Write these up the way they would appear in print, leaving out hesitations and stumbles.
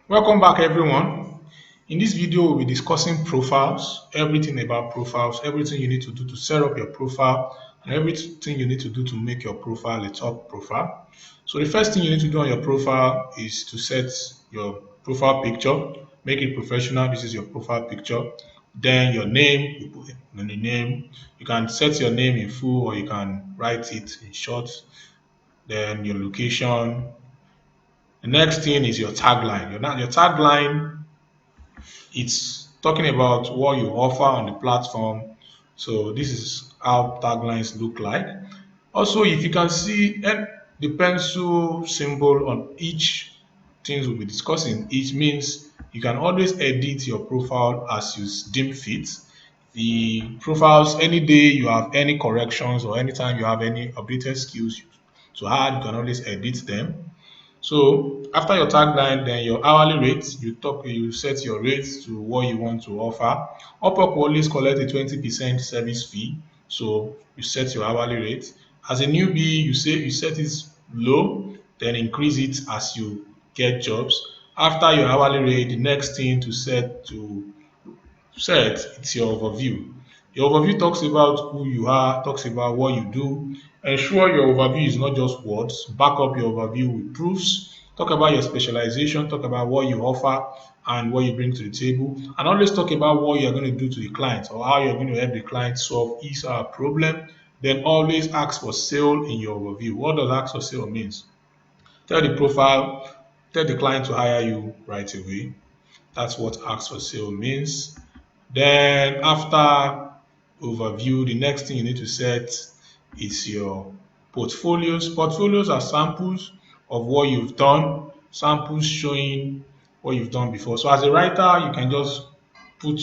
Welcome back, everyone. In this video, we'll be discussing profiles, everything about profiles, everything you need to do to set up your profile, and everything you need to do to make your profile a top profile. So the first thing you need to do on your profile is to set your profile picture, make it professional. This is your profile picture. Then your name, you put in the name. You can set your name in full or you can write it in short. Then your location. The next thing is your tagline. Your tagline, it's talking about what you offer on the platform. So this is how taglines look like. Also, if you can see the pencil symbol on each things we'll be discussing, it means you can always edit your profile as you deem fit. The profiles, any day you have any corrections or anytime you have any updated skills to add, you can always edit them. So after your tagline, then your hourly rate, you set your rates to what you want to offer. Upwork will always collect a 20% service fee. So you set your hourly rate. As a newbie, you set it low, then increase it as you get jobs. After your hourly rate, the next thing to set, it's your overview. Your overview talks about who you are, talks about what you do. Ensure your overview is not just words. Back up your overview with proofs. Talk about your specialization, talk about what you offer and what you bring to the table. And always talk about what you're going to do to the client or how you're going to help the client solve his or her problem. Then always ask for sale in your overview. What does ask for sale means? Tell the profile, tell the client to hire you right away. That's what ask for sale means. Then after overview, the next thing you need to set is your portfolios. Portfolios are samples of what you've done, samples showing what you've done before. So as a writer, you can just put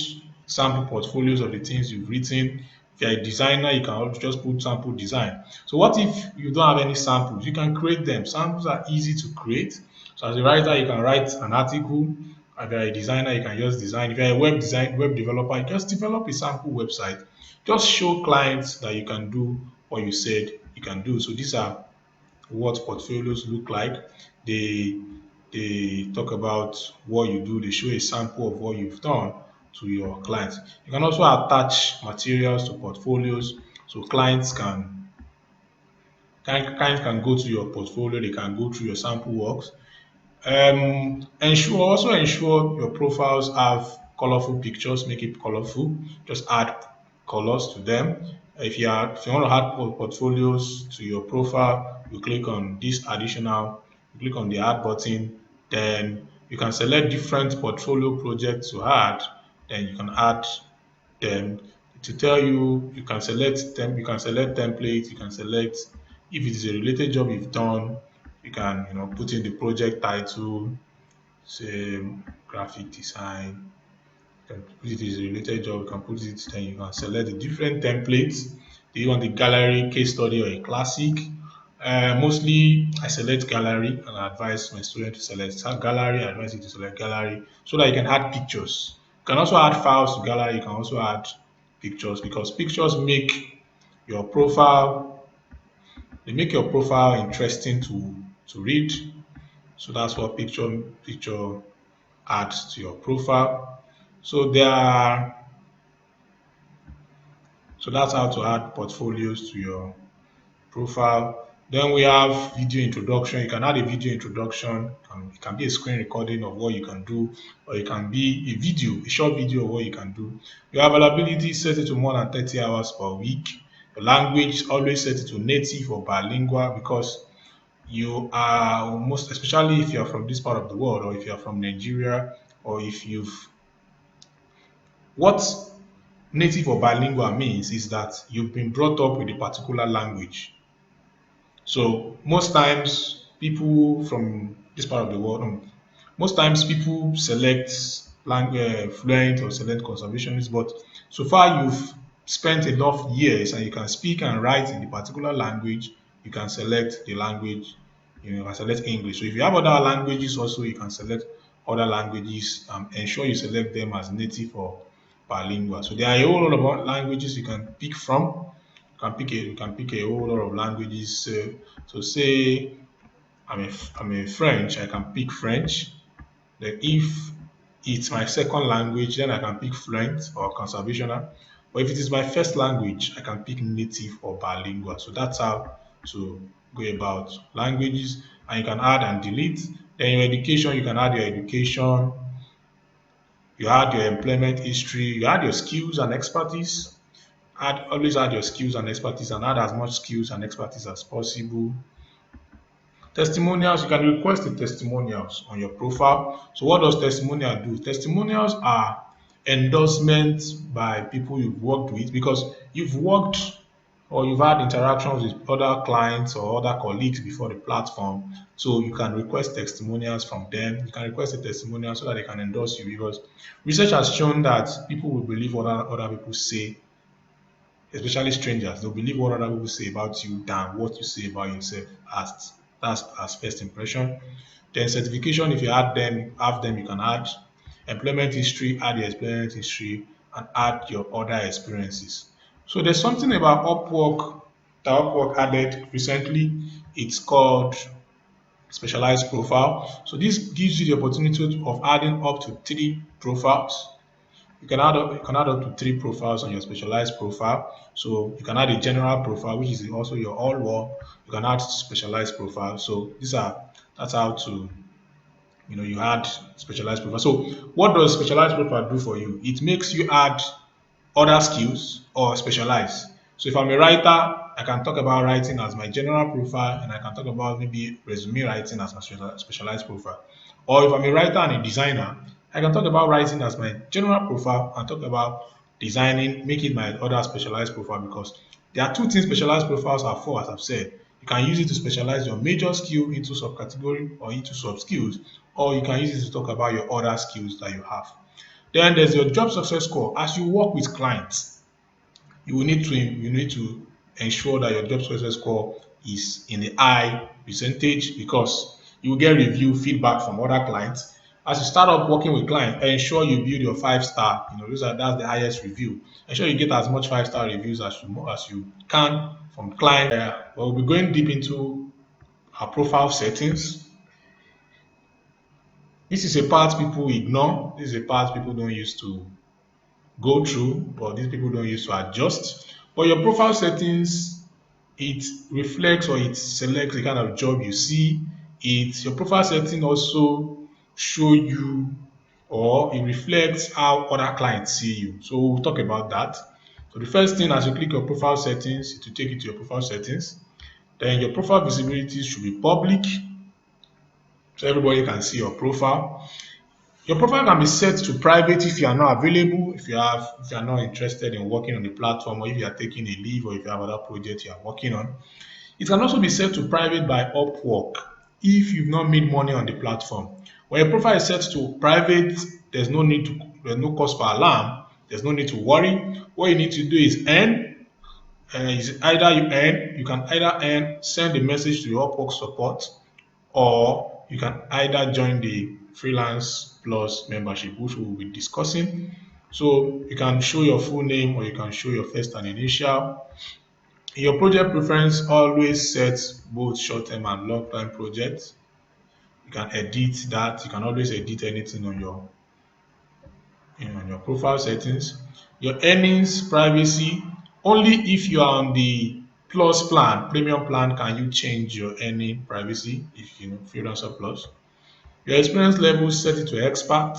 sample portfolios of the things you've written. If you're a designer, you can also just put sample design. So what if you don't have any samples? You can create them. Samples are easy to create. So as a writer, you can write an article. If you're a designer, you can just design. If you're a web developer, you just develop a sample website. Just show clients that you can do what you said you can do. So these are what portfolios look like. They they talk about what you do. They show a sample of what you've done to your clients. You can also attach materials to portfolios so clients can go to your portfolio. They can go through your sample works. Ensure your profiles have colorful pictures. Make it colorful. Just add colors to them. If you want to add portfolios to your profile, you click on this additional. You click on the add button. Then you can select different portfolio projects to add. Then you can add them to tell you. You can select them. You can select templates. You can select if it is a related job you've done. You can put in the project title, say graphic design. You can put it as a related job. You can put it. Then you can select the different templates. Do you want the gallery, case study, or a classic? Mostly, I select gallery and I advise my student to select gallery. I advise you to select gallery so that you can add pictures. You can also add files to gallery. You can also add pictures because pictures your profile make your profile interesting to read. So that's what picture adds to your profile. So there are so that's how to add portfolios to your profile. Then we have video introduction. You can add a video introduction. It can be a screen recording of what you can do, or it can be a short video of what you can do. Your availability set it to more than 30 hours per week. Your language always set it to native or bilingual because you are most, especially if you are from this part of the world, or if you are from Nigeria, or if you've what native or bilingual means is that you've been brought up with a particular language. So most times people select language fluent or select conservationist, but so far you've spent enough years and you can speak and write in the particular language, you can select the language, you can select English. So if you have other languages also, you can select other languages. Ensure you select them as native or bilingual. So there are a whole lot of languages you can pick from. You can pick a whole lot of languages. So say I'm a French, I can pick French. Then if it's my second language, then I can pick fluent or conversational. But if it is my first language, I can pick native or bilingual. So that's how to go about languages. And you can add and delete. Then your education, you can add your education, you add your employment history, you add your skills and expertise. Always add your skills and expertise and add as much skills and expertise as possible. Testimonials, you can request the testimonials on your profile. So what does testimonial do? Testimonials are endorsements by people you've worked with because you've worked or you've had interactions with other clients or other colleagues before the platform. So you can request testimonials from them. You can request a testimonial so that they can endorse you because research has shown that people will believe what other people say, especially strangers. They'll believe what other people say about you than what you say about yourself. As first impression. Then certification, if you have them, you can add employment history, add your employment history, and add your other experiences. So there's something about Upwork that Upwork added recently. It's called specialized profile. So this gives you the opportunity of adding up to 3 profiles. You can add up to 3 profiles on your specialized profile. So you can add a general profile, which is also your all world. You can add specialized profile. So that's how to you add specialized profile. So what does specialized profile do for you? It makes you add other skills or specialize. So if I'm a writer, I can talk about writing as my general profile and I can talk about maybe resume writing as my specialized profile. Or if I'm a writer and a designer, I can talk about writing as my general profile and talk about designing, make it my other specialized profile because there are 2 things specialized profiles are for, as I've said. You can use it to specialize your major skill into subcategory or into sub skills, or you can use it to talk about your other skills that you have. Then there's your job success score. As you work with clients, you need to ensure that your job success score is in the high percentage because you will get review feedback from other clients. As you start up working with clients, ensure you build your 5 star. That's the highest review. Ensure you get as much 5 star reviews as you can from clients. We'll be going deep into our profile settings. This is a part people ignore. This is a part people don't use to go through, or these people don't use to adjust. But your profile settings, it reflects or it selects the kind of job you see. Your profile setting also show you or it reflects how other clients see you. So we'll talk about that. So the first thing as you click your profile settings, it will take you to your profile settings. Then your profile visibility should be public so everybody can see your profile. Your profile can be set to private if you are not available, if you are not interested in working on the platform, or if you are taking a leave, or if you have other projects you are working on. It can also be set to private by Upwork if you've not made money on the platform. When your profile is set to private, there's no cause for alarm. There's no need to worry. What you need to do is earn. You can either earn, send a message to your Upwork support, or you can either join the freelance plus membership, which we will be discussing. So you can show your full name or you can show your first and initial. In your project preference, always set both short-term and long-term projects. You can edit that. You can always edit anything on your profile settings. Your earnings privacy, only if you are on the plus plan, premium plan, can you change your earning privacy if freelancer plus. Your experience level, set it to expert.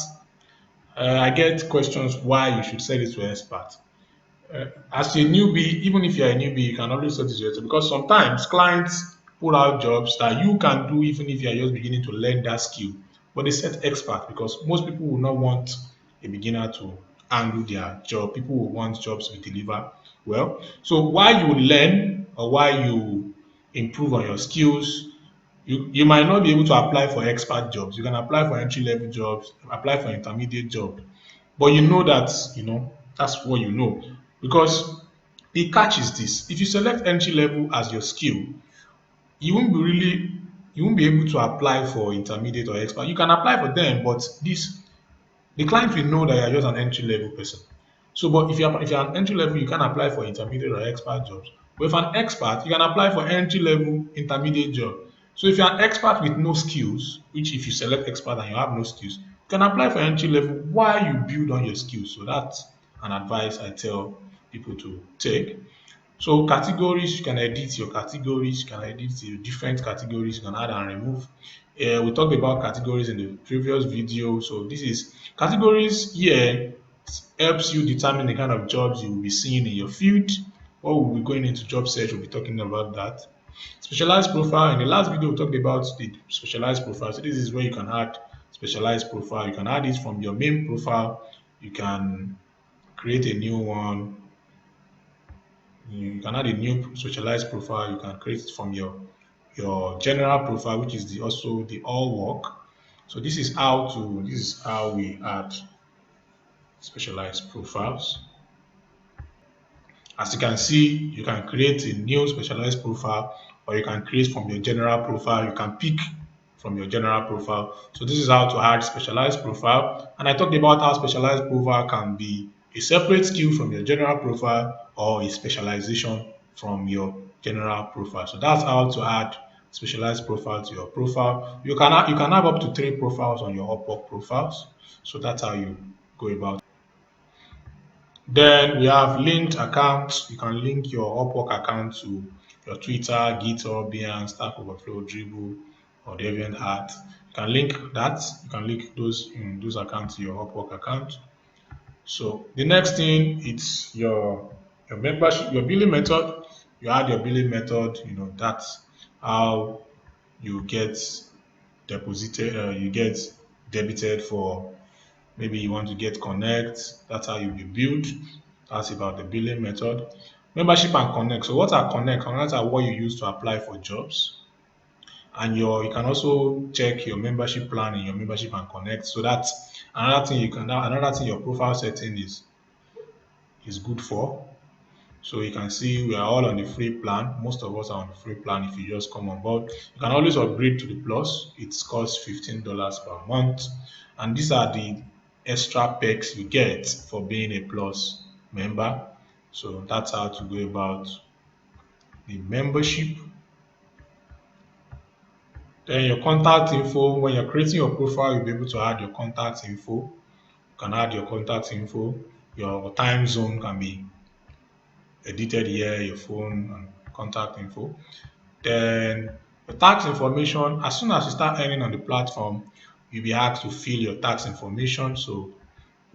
I get questions why you should set it to expert. As a newbie, even if you're a newbie, you can always set it to expert because sometimes clients pull out jobs that you can do even if you're just beginning to learn that skill. But they set expert because most people will not want a beginner to handle their job. People will want jobs to deliver well. So while you learn or while you improve on your skills, you might not be able to apply for expert jobs. You can apply for entry level jobs, apply for intermediate job, but that's what you know. Because the catch is this: if you select entry level as your skill, you won't be really you won't be able to apply for intermediate or expert. You can apply for them, but the client will know that you're just an entry level person. So, but if you're an entry level, you can apply for intermediate or expert jobs. But if an expert, you can apply for entry level, intermediate job. So if you're an expert with no skills, which if you select expert and you have no skills, can apply for entry level while you build on your skills. So that's an advice I tell people to take. So categories, you can edit your categories, you can edit your different categories, you can add and remove. We talked about categories in the previous video. So this is categories here helps you determine the kind of jobs you will be seeing in your field. Or we'll be going into job search, we'll be talking about that. Specialized profile. In the last video, we talked about the specialized profile. So this is where you can add specialized profile. You can add it from your main profile. You can create a new one. You can add a new specialized profile. You can create it from your general profile, which is also the all work. So this is how we add specialized profiles. As you can see, you can create a new specialized profile or you can create from your general profile. You can pick from your general profile. So this is how to add specialized profile. And I talked about how specialized profile can be a separate skill from your general profile or a specialization from your general profile. So that's how to add specialized profile to your profile. You can have up to 3 profiles on your Upwork profiles. So that's how you go about. Then we have linked accounts. You can link your Upwork account to your Twitter, GitHub, Behance, Stack Overflow, Dribble, or DeviantArt. You can link that. You can link those accounts to your Upwork account. So the next thing it's your membership, your billing method. You add your billing method. That's how you get deposited. You get debited for. Maybe you want to get connect. That's how you will build. That's about the billing method. Membership and connect. So what are connect? Connect are what you use to apply for jobs. And you can also check your membership plan in your membership and connect. So that's another thing your profile setting is good for. So you can see we are all on the free plan. Most of us are on the free plan if you just come on board. You can always upgrade to the plus. It costs $15 per month. And these are the extra perks you get for being a plus member. So that's how to go about the membership. Then your contact info. When you're creating your profile, you'll be able to add your contact info. You can add your contact info. Your time zone can be edited here, your phone and contact info. Then the tax information, as soon as you start earning on the platform, you'll be asked to fill your tax information. So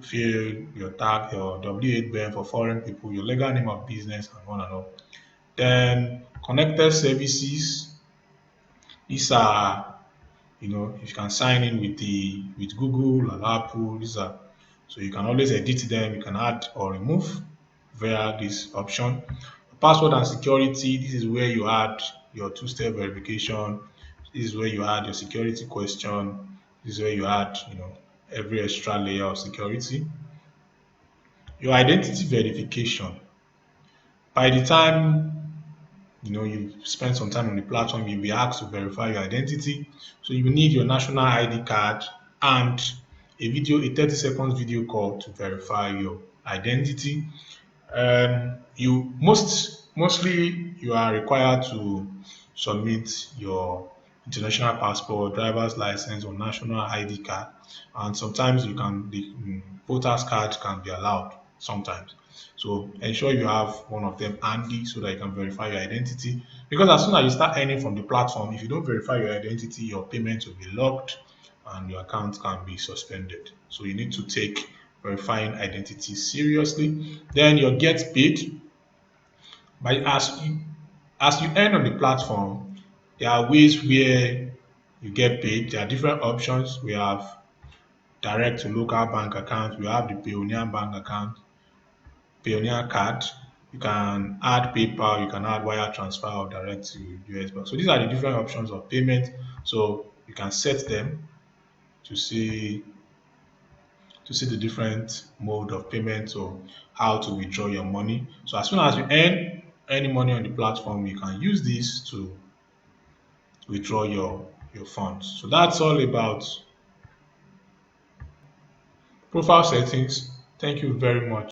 fill your tax, your W8 for foreign people, your legal name of business, and on and on. Then connected services. These are, if you can sign in with Google or Apple, these are so you can always edit them. You can add or remove via this option. Password and security. This is where you add your two-step verification. This is where you add your security question. This is where you add, every extra layer of security. Your identity verification. By the time you spend some time on the platform, you'll be asked to verify your identity. So you will need your national ID card and a 30 seconds video call to verify your identity. Mostly you are required to submit your international passport, driver's license, or national ID card, and sometimes the voters card can be allowed sometimes. So ensure you have one of them handy so that you can verify your identity. Because as soon as you start earning from the platform, if you don't verify your identity, your payments will be locked and your account can be suspended. So you need to take verifying identity seriously. Then you get paid by as you earn on the platform. There are ways where you get paid. There are different options. We have direct to local bank account. We have the Payoneer bank account, Payoneer card. You can add PayPal. You can add wire transfer or direct to US bank. So these are the different options of payment. So you can set them to see the different mode of payment or how to withdraw your money. So as soon as you earn any money on the platform, you can use this to withdraw your funds. So that's all about profile settings. Thank you very much.